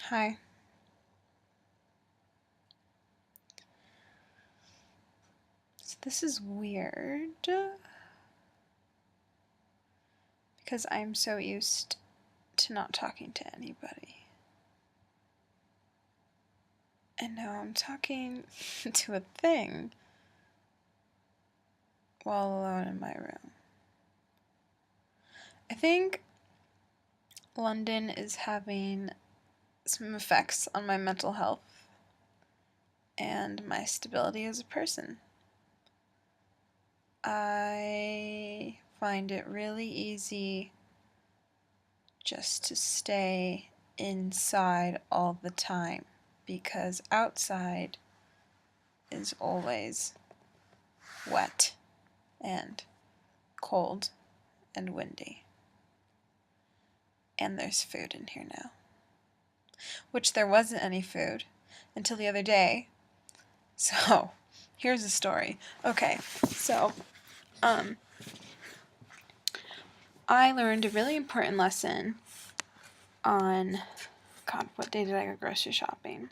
Hi. So this is weird because I'm so used to not talking to anybody. And now I'm talking to a thing while alone in my room. I think London is having some effects on my mental health and my stability as a person. I find it really easy just to stay inside all the time because outside is always wet and cold and windy. And there's food in here now. Which there wasn't any food until the other day. So, here's the story. Okay, so, I learned a really important lesson on, God, what day did I go grocery shopping?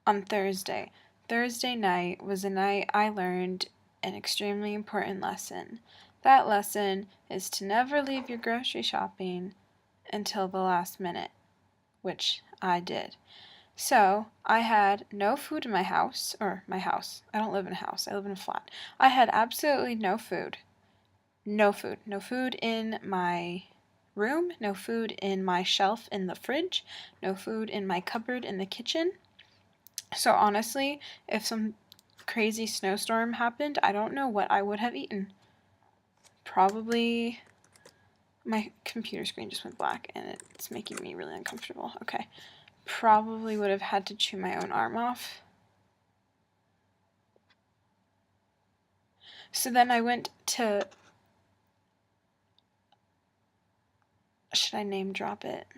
On Thursday. Thursday night was a night I learned an extremely important lesson. That lesson is to never leave your grocery shopping until the last minute, which I did. So, I had no food in my house. I don't live in a house, I live in a flat. I had absolutely no food. No food. No food in my room, no food in my shelf in the fridge, no food in my cupboard in the kitchen. So honestly, if some crazy snowstorm happened, I don't know what I would have eaten. Probably my computer screen just went black and it's making me really uncomfortable. Okay. Probably would have had to chew my own arm off. So then I went to... Should I name drop it?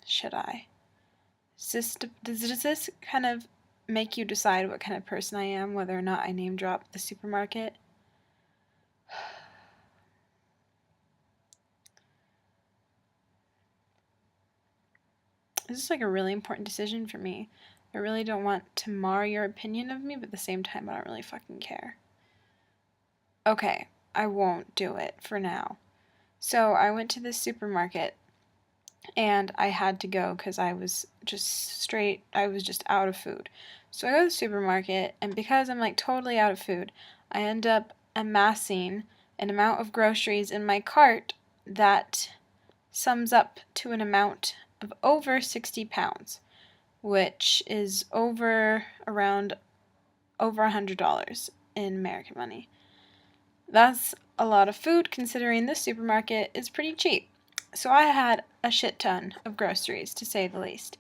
Should I? Does this kind of make you decide what kind of person I am, whether or not I name drop the supermarket? This is like a really important decision for me. I really don't want to mar your opinion of me, but at the same time, I don't really fucking care. Okay, I won't do it for now. So I went to the supermarket and I had to go because I was just out of food. So I go to the supermarket, and because I'm like totally out of food, I end up amassing an amount of groceries in my cart that sums up to an amount of over 60 pounds, which is around over $100 in American money. That's a lot of food considering this supermarket is pretty cheap. So I had a shit ton of groceries, to say the least.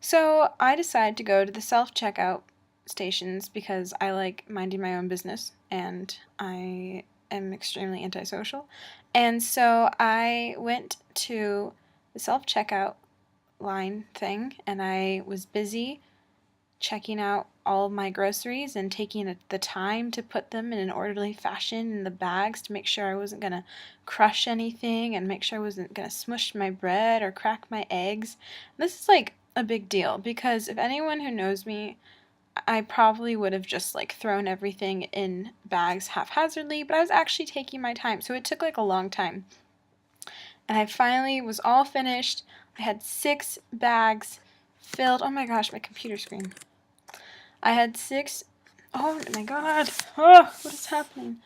So I decided to go to the self-checkout stations because I like minding my own business and I am extremely antisocial. And so I went to the self-checkout line thing and I was busy checking out all of my groceries and taking the time to put them in an orderly fashion in the bags to make sure I wasn't going to crush anything and make sure I wasn't going to smush my bread or crack my eggs. This is like a big deal because if anyone who knows me, I probably would have just like thrown everything in bags haphazardly, but I was actually taking my time. So it took like a long time. And I finally was all finished. I had 6 bags filled. Oh my gosh, my computer screen. I had 6. Oh my god. Oh, what is happening?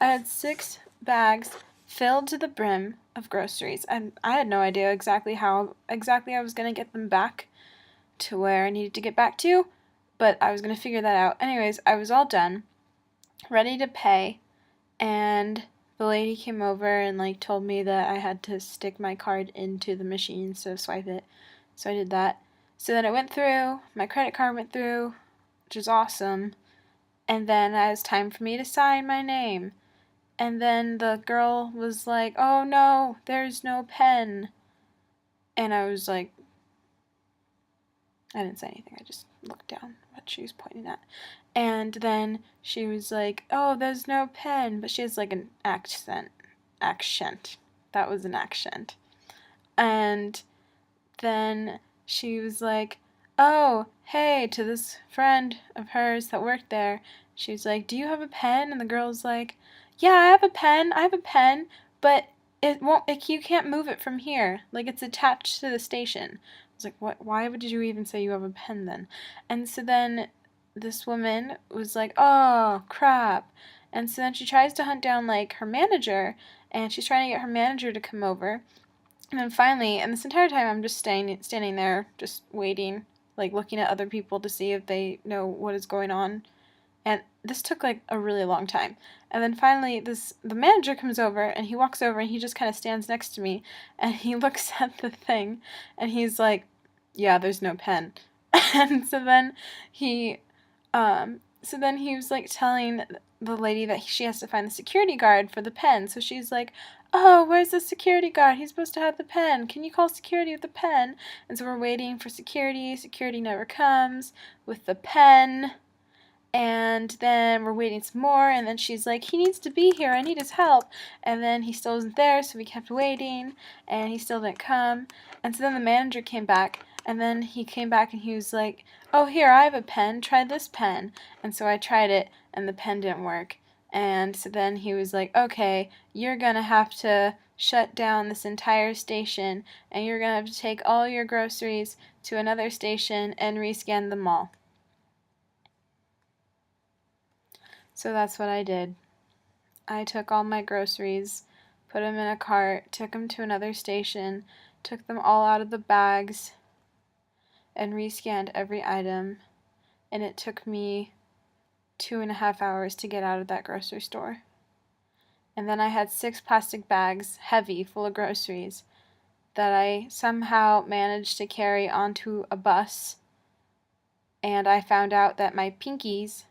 I had 6 bags filled to the brim of groceries. And I had no idea exactly how I was going to get them back to where I needed to get back to, but I was going to figure that out. Anyways, I was all done, ready to pay, and the lady came over and like told me that I had to stick my card into the machine instead of swipe it. So I did that. So then it went through, my credit card went through, which is awesome. And then it was time for me to sign my name. And then the girl was like, "Oh no, there's no pen." And I was like, I didn't say anything, I just looked down what she was pointing at. And then she was like, "Oh, there's no pen," but she has like an accent. Accent. That was an accent. And then she was like, oh, hey, to this friend of hers that worked there. She was like, do you have a pen? And the girl's like, yeah, I have a pen, but it won't, you can't move it from here. Like, it's attached to the station. I was like, what, why would you even say you have a pen then? And so then this woman was like, oh, crap. And so then she tries to hunt down, like, her manager, and she's trying to get her manager to come over. And then finally, and this entire time I'm just standing there, just waiting, like looking at other people to see if they know what is going on. And this took like a really long time. And then finally the manager comes over and he walks over and he just kind of stands next to me and he looks at the thing and he's like, yeah, there's no pen. And so then he was like telling the lady that she has to find the security guard for the pen. So she's like, oh, where's the security guard? He's supposed to have the pen. Can you call security with the pen? And so we're waiting for security. Security never comes with the pen. And then we're waiting some more. And then she's like, he needs to be here. I need his help. And then he still isn't there. So we kept waiting. And he still didn't come. And so then the manager came back. And then he came back and he was like, oh, here, I have a pen. Try this pen. And so I tried it. And the pen didn't work. And so then he was like, okay, you're going to have to shut down this entire station, and you're going to have to take all your groceries to another station and rescan them all. So that's what I did. I took all my groceries, put them in a cart, took them to another station, took them all out of the bags, and rescanned every item. And it took me 2.5 hours to get out of that grocery store. And then I had 6 plastic bags, heavy, full of groceries, that I somehow managed to carry onto a bus. And I found out that my pinkies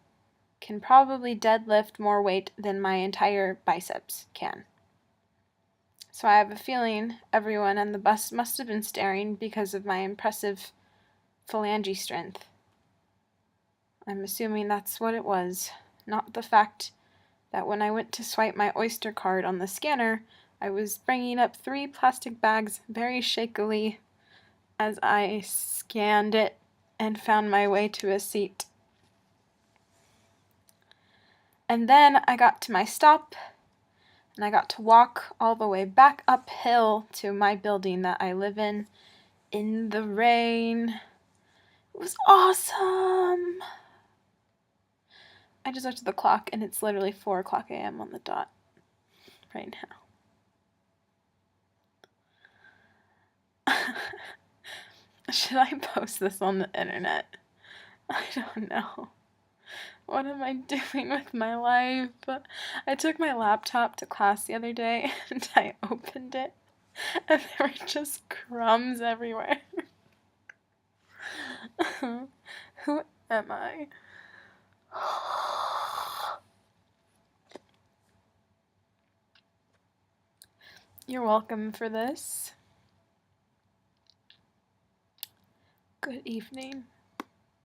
can probably deadlift more weight than my entire biceps can. So I have a feeling everyone on the bus must have been staring because of my impressive phalange strength. I'm assuming that's what it was, not the fact that when I went to swipe my Oyster card on the scanner, I was bringing up 3 plastic bags very shakily as I scanned it and found my way to a seat. And then I got to my stop, and I got to walk all the way back uphill to my building that I live in the rain. It was awesome! I just looked at the clock, and it's literally 4 o'clock a.m. on the dot right now. Should I post this on the internet? I don't know. What am I doing with my life? I took my laptop to class the other day, and I opened it, and there were just crumbs everywhere. Who am I? You're welcome for this. Good evening.